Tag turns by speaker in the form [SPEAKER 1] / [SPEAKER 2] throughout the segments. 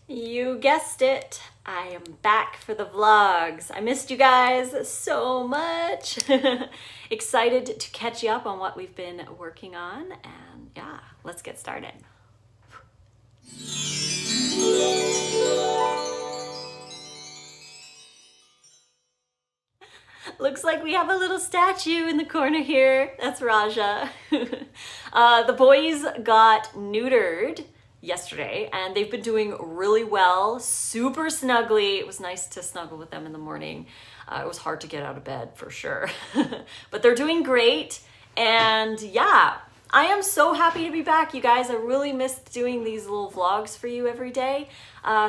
[SPEAKER 1] You guessed it, I am back for the vlogs. I missed you guys so much. Excited to catch you up on what we've been working on, and yeah, let's get started. Looks like we have a little statue in the corner here. That's Raja. The boys got neutered yesterday and they've been doing really well, super snuggly. It was nice to snuggle with them in the morning. It was hard to get out of bed for sure, but they're doing great. And yeah, I am so happy to be back, you guys. I really missed doing these little vlogs for you every day.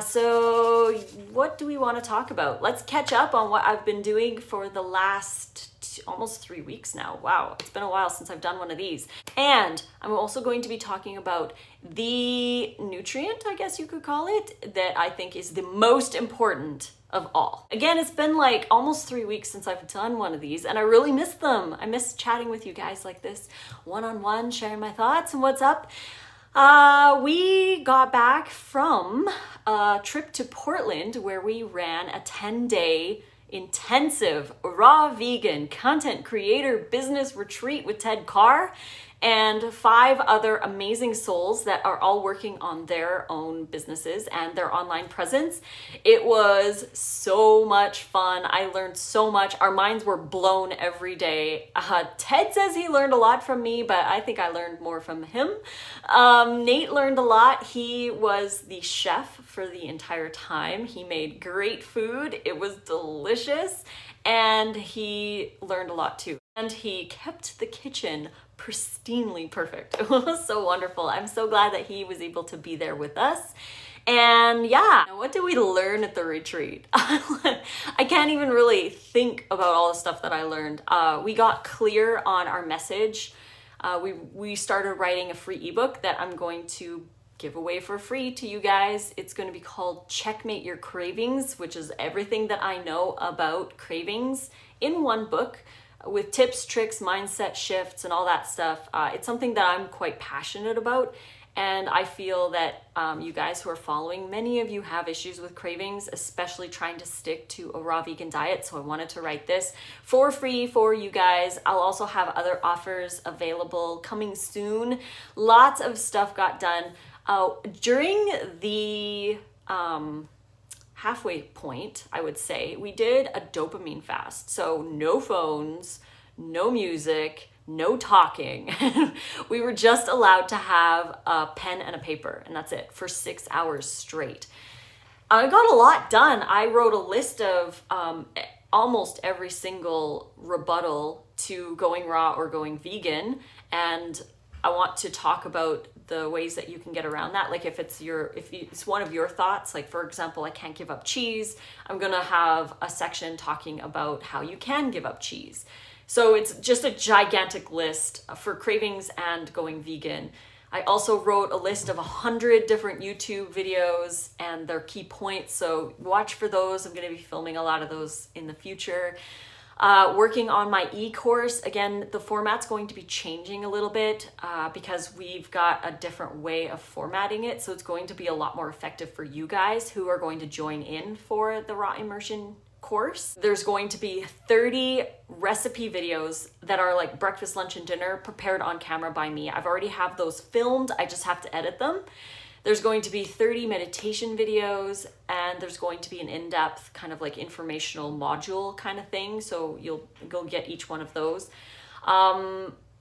[SPEAKER 1] So what do we want to talk about? Let's catch up on what I've been doing for the last almost 3 weeks now. Wow, it's been a while since I've done one of these. And I'm also going to be talking about the nutrient, I guess you could call it, that I think is the most important of all. Again, it's been like almost 3 weeks since I've done one of these and I really miss them. I miss chatting with you guys like this, one-on-one, sharing my thoughts and what's up. We got back from a trip to Portland where we ran a 10-day intensive raw vegan content creator business retreat with Ted CARR and 5 other amazing souls that are all working on their own businesses and their online presence. It was so much fun. I learned so much. Our minds were blown every day. Ted says he learned a lot from me, but I think I learned more from him. Nate learned a lot. He was the chef for the entire time. He made great food. It was delicious. And he learned a lot too. And he kept the kitchen pristinely perfect. It was so wonderful. I'm so glad that he was able to be there with us. And yeah, what did we learn at the retreat? I can't even really think about all the stuff that I learned. We got clear on our message. We started writing a free ebook that I'm going to give away for free to you guys. It's going to be called Checkmate Your Cravings, which is everything that I know about cravings in one book with tips, tricks, mindset shifts, and all that stuff. It's something that I'm quite passionate about. And I feel that you guys who are following, many of you have issues with cravings, especially trying to stick to a raw vegan diet. So I wanted to write this for free for you guys. I'll also have other offers available coming soon. Lots of stuff got done. During the halfway point, I would say, we did a dopamine fast. So no phones, no music, no talking. We were just allowed to have a pen and a paper, and that's it for 6 hours straight. I got a lot done. I wrote a list of almost every single rebuttal to going raw or going vegan, and I want to talk about the ways that you can get around that. Like if it's one of your thoughts, like for example, I can't give up cheese, I'm gonna have a section talking about how you can give up cheese. So it's just a gigantic list for cravings and going vegan. I also wrote a list of 100 different YouTube videos and their key points. So watch for those. I'm gonna be filming a lot of those in the future. Working on my e-course. Again, the format's going to be changing a little bit because we've got a different way of formatting it. So it's going to be a lot more effective for you guys who are going to join in for the raw immersion course. There's going to be 30 recipe videos that are like breakfast, lunch, and dinner prepared on camera by me. I've already have those filmed. I just have to edit them. There's going to be 30 meditation videos, and there's going to be an in-depth kind of like informational module kind of thing. So you'll go get each one of those.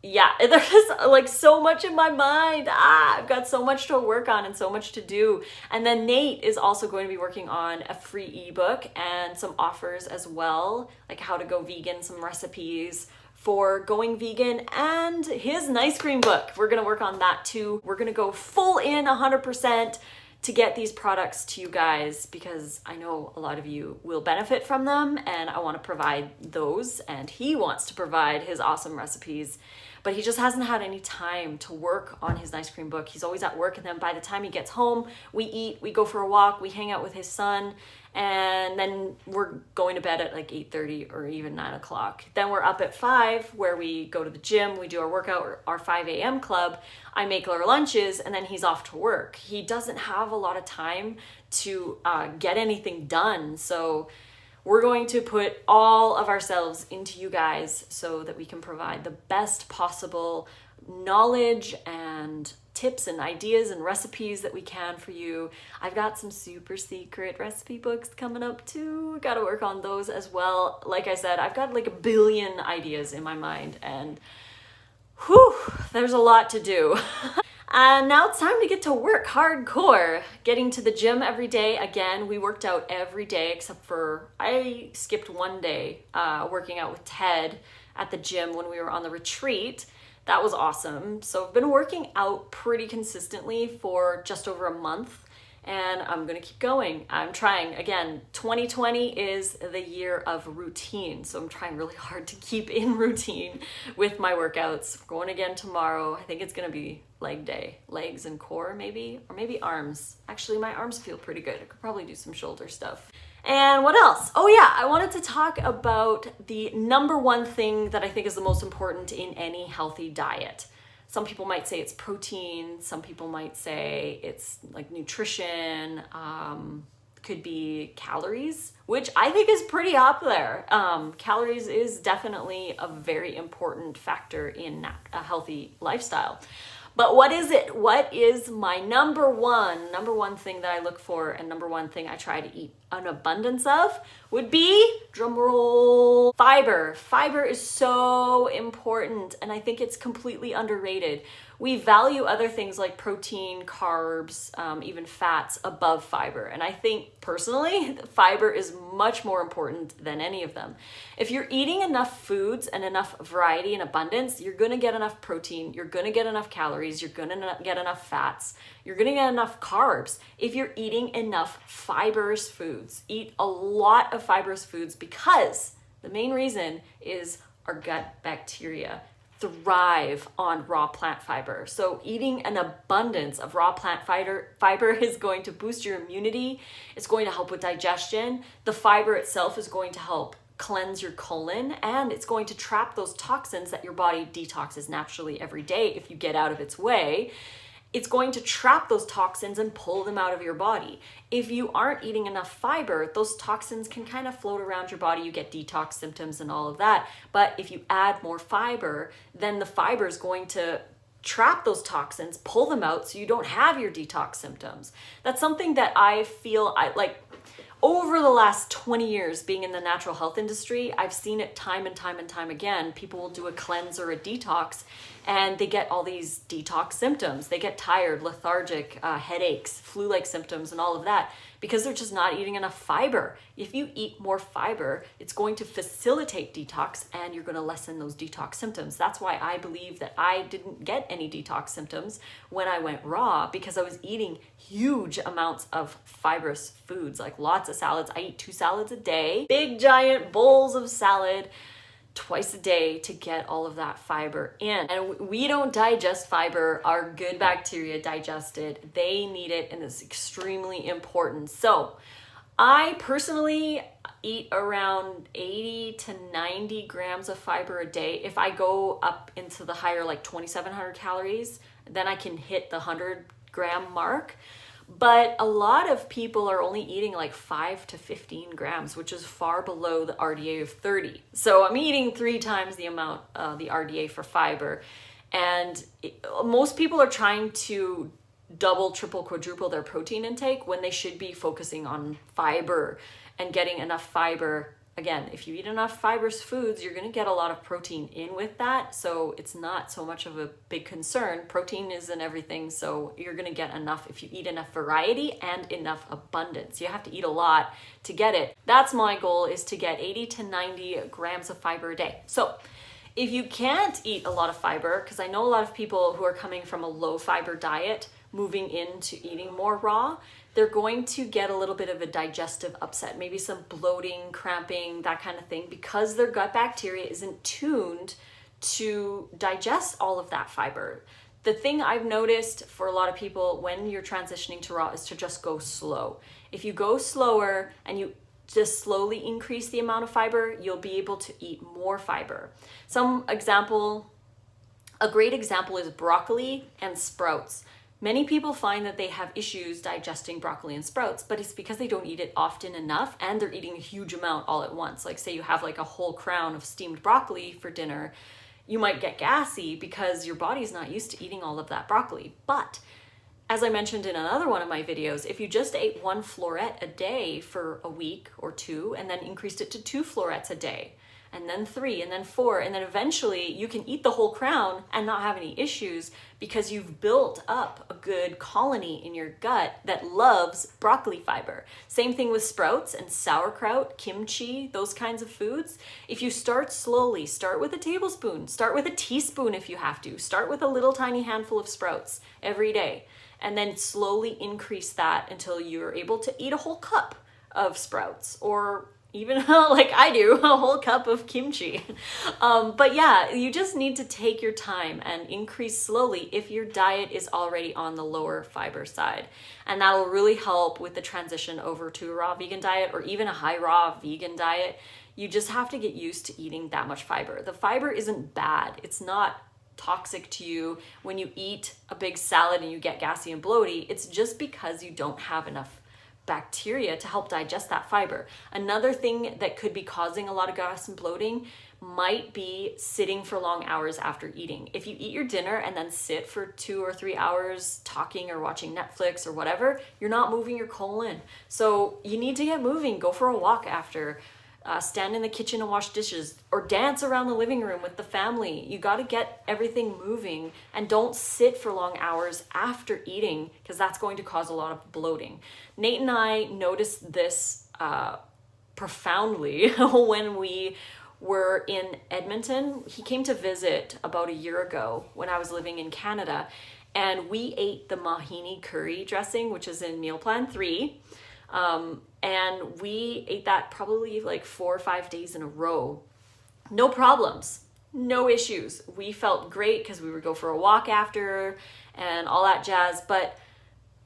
[SPEAKER 1] Yeah, there's like so much in my mind. I've got so much to work on and so much to do. And then Nate is also going to be working on a free ebook and some offers as well, like how to go vegan, some recipes for going vegan, and his ice cream book. We're gonna work on that too. We're gonna go full in 100% to get these products to you guys because I know a lot of you will benefit from them and I wanna provide those, and he wants to provide his awesome recipes. but he just hasn't had any time to work on his ice cream book. He's always at work, and then by the time he gets home, we eat, we go for a walk, we hang out with his son, and then we're going to bed at like 8:30 or even 9 o'clock. Then we're up at 5, where we go to the gym, we do our workout, our 5 a.m. club. I make our lunches, and then he's off to work. He doesn't have a lot of time to get anything done. So we're going to put all of ourselves into you guys so that we can provide the best possible knowledge and tips and ideas and recipes that we can for you. I've got some super secret recipe books coming up too. Got to work on those as well. Like I said, I've got like a billion ideas in my mind, and whew, there's a lot to do. And now it's time to get to work hardcore. Getting to the gym every day. Again, we worked out every day except for I skipped one day working out with Ted at the gym when we were on the retreat. That was awesome. So I've been working out pretty consistently for just over a month, and I'm gonna keep going. I'm trying. Again, 2020 is the year of routine, so I'm trying really hard to keep in routine with my workouts. We're going again tomorrow. I think it's gonna be leg day. Legs and core maybe, or maybe arms. Actually, my arms feel pretty good. I could probably do some shoulder stuff. And what else? Oh yeah, I wanted to talk about the number one thing that I think is the most important in any healthy diet. Some people might say it's protein, some people might say it's like nutrition, could be calories, which I think is pretty up there. Calories is definitely a very important factor in a healthy lifestyle. But what is it? What is my number one thing that I look for, and number one thing I try to eat an abundance of would be, drum roll, fiber. Fiber is so important, and I think it's completely underrated. We value other things like protein, carbs, even fats above fiber. And I think personally, fiber is much more important than any of them. If you're eating enough foods and enough variety and abundance, you're gonna get enough protein, you're gonna get enough calories, you're gonna get enough fats, you're gonna get enough carbs. If you're eating enough fibrous foods, eat a lot of fibrous foods, because the main reason is our gut bacteria thrive on raw plant fiber. So eating an abundance of raw plant fiber is going to boost your immunity. It's going to help with digestion. The fiber itself is going to help cleanse your colon, and it's going to trap those toxins that your body detoxes naturally every day if you get out of its way. It's going to trap those toxins and pull them out of your body. If you aren't eating enough fiber, those toxins can kind of float around your body. You get detox symptoms and all of that. But if you add more fiber, then the fiber is going to trap those toxins, pull them out, so you don't have your detox symptoms. That's something that I feel over the last 20 years being in the natural health industry, I've seen it time and time and time again. People will do a cleanse or a detox, and they get all these detox symptoms. They get tired, lethargic, headaches, flu-like symptoms, and all of that, because they're just not eating enough fiber. If you eat more fiber, it's going to facilitate detox, and you're going to lessen those detox symptoms. That's why I believe that I didn't get any detox symptoms when I went raw, because I was eating huge amounts of fibrous foods, like lots of salads. I eat 2 salads a day, big giant bowls of salad twice a day to get all of that fiber in. And we don't digest fiber. Our good bacteria digest it. They need it, and it's extremely important. So I personally eat around 80 to 90 grams of fiber a day. If I go up into the higher, like 2,700 calories, then I can hit the 100-gram mark. But a lot of people are only eating like 5 to 15 grams, which is far below the RDA of 30. So I'm eating 3 times the amount of the RDA for fiber. And most people are trying to double, triple, quadruple their protein intake when they should be focusing on fiber and getting enough fiber. Again, if you eat enough fibrous foods, you're going to get a lot of protein in with that. So it's not so much of a big concern. Protein is in everything, so you're going to get enough if you eat enough variety and enough abundance. You have to eat a lot to get it. That's my goal, is to get 80 to 90 grams of fiber a day. So if you can't eat a lot of fiber, because I know a lot of people who are coming from a low fiber diet moving into eating more raw, they're going to get a little bit of a digestive upset, maybe some bloating, cramping, that kind of thing, because their gut bacteria isn't tuned to digest all of that fiber. The thing I've noticed for a lot of people when you're transitioning to raw is to just go slow. If you go slower and you just slowly increase the amount of fiber, you'll be able to eat more fiber. A great example is broccoli and sprouts. Many people find that they have issues digesting broccoli and sprouts, but it's because they don't eat it often enough and they're eating a huge amount all at once. Like say you have like a whole crown of steamed broccoli for dinner, you might get gassy because your body's not used to eating all of that broccoli. But as I mentioned in another one of my videos, if you just ate 1 floret a day for a week or 2 and then increased it to 2 florets a day, and then 3, and then 4, and then eventually you can eat the whole crown and not have any issues because you've built up a good colony in your gut that loves broccoli fiber. Same thing with sprouts and sauerkraut, kimchi, those kinds of foods. If you start slowly, start with a tablespoon, start with a teaspoon if you have to, start with a little tiny handful of sprouts every day, and then slowly increase that until you're able to eat a whole cup of sprouts, or even like I do, a whole cup of kimchi. But yeah, you just need to take your time and increase slowly if your diet is already on the lower fiber side. And that'll really help with the transition over to a raw vegan diet or even a high raw vegan diet. You just have to get used to eating that much fiber. The fiber isn't bad. It's not toxic to you when you eat a big salad and you get gassy and bloaty. It's just because you don't have enough bacteria to help digest that fiber. Another thing that could be causing a lot of gas and bloating might be sitting for long hours after eating. If you eat your dinner and then sit for 2 or 3 hours talking or watching Netflix or whatever, you're not moving your colon. So you need to get moving. Go for a walk after. Stand in the kitchen and wash dishes, or dance around the living room with the family. You got to get everything moving, and don't sit for long hours after eating because that's going to cause a lot of bloating. Nate and I noticed this profoundly when we were in Edmonton. He came to visit about a year ago when I was living in Canada, and we ate the mahini curry dressing, which is in meal plan 3. And we ate that probably like 4 or 5 days in a row. No problems, no issues. We felt great because we would go for a walk after and all that jazz. But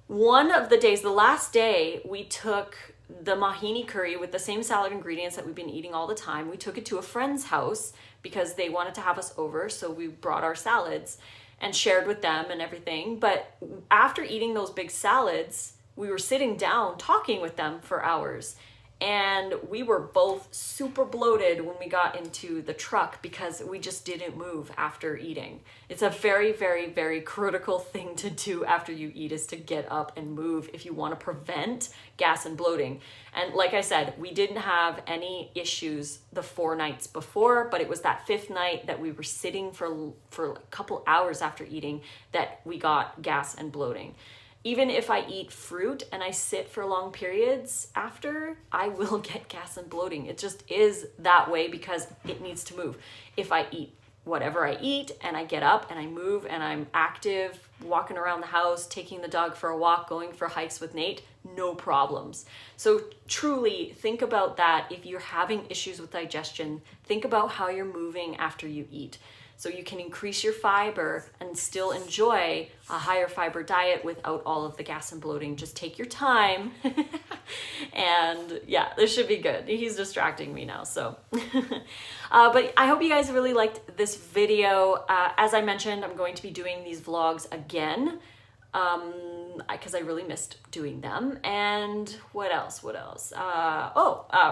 [SPEAKER 1] one of the days, the last day, we took the mahini curry with the same salad ingredients that we've been eating all the time. We took it to a friend's house because they wanted to have us over. So we brought our salads and shared with them and everything. But after eating those big salads, we were sitting down talking with them for hours, and we were both super bloated when we got into the truck because we just didn't move after eating. It's a very, very, very critical thing to do after you eat, is to get up and move if you want to prevent gas and bloating. And like I said, we didn't have any issues the 4 nights before, but it was that 5th night that we were sitting for a couple hours after eating that we got gas and bloating. Even if I eat fruit and I sit for long periods after, I will get gas and bloating. It just is that way because it needs to move. If I eat whatever I eat and I get up and I move and I'm active, walking around the house, taking the dog for a walk, going for hikes with Nate, no problems. So truly think about that. If you're having issues with digestion, think about how you're moving after you eat, so you can increase your fiber and still enjoy a higher fiber diet without all of the gas and bloating. Just take your time. And yeah, this should be good. He's distracting me now, so. But I hope you guys really liked this video. As I mentioned, I'm going to be doing these vlogs again because I really missed doing them. And what else?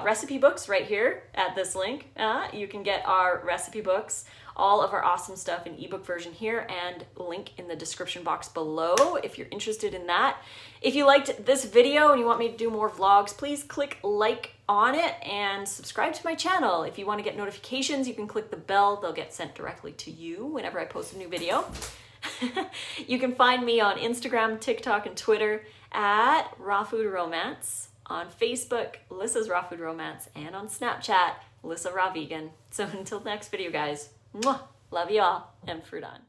[SPEAKER 1] Recipe books right here at this link. You can get our recipe books, all of our awesome stuff in ebook version here, and link in the description box below if you're interested in that. If you liked this video and you want me to do more vlogs, please click like on it and subscribe to my channel. If you want to get notifications, you can click the bell. They'll get sent directly to you whenever I post a new video. You can find me on Instagram, TikTok, and Twitter at Raw Food Romance, on Facebook, Lissa's Raw Food Romance, and on Snapchat, Lissa Raw Vegan. So until the next video, guys, mwah, love you all, and fruit on.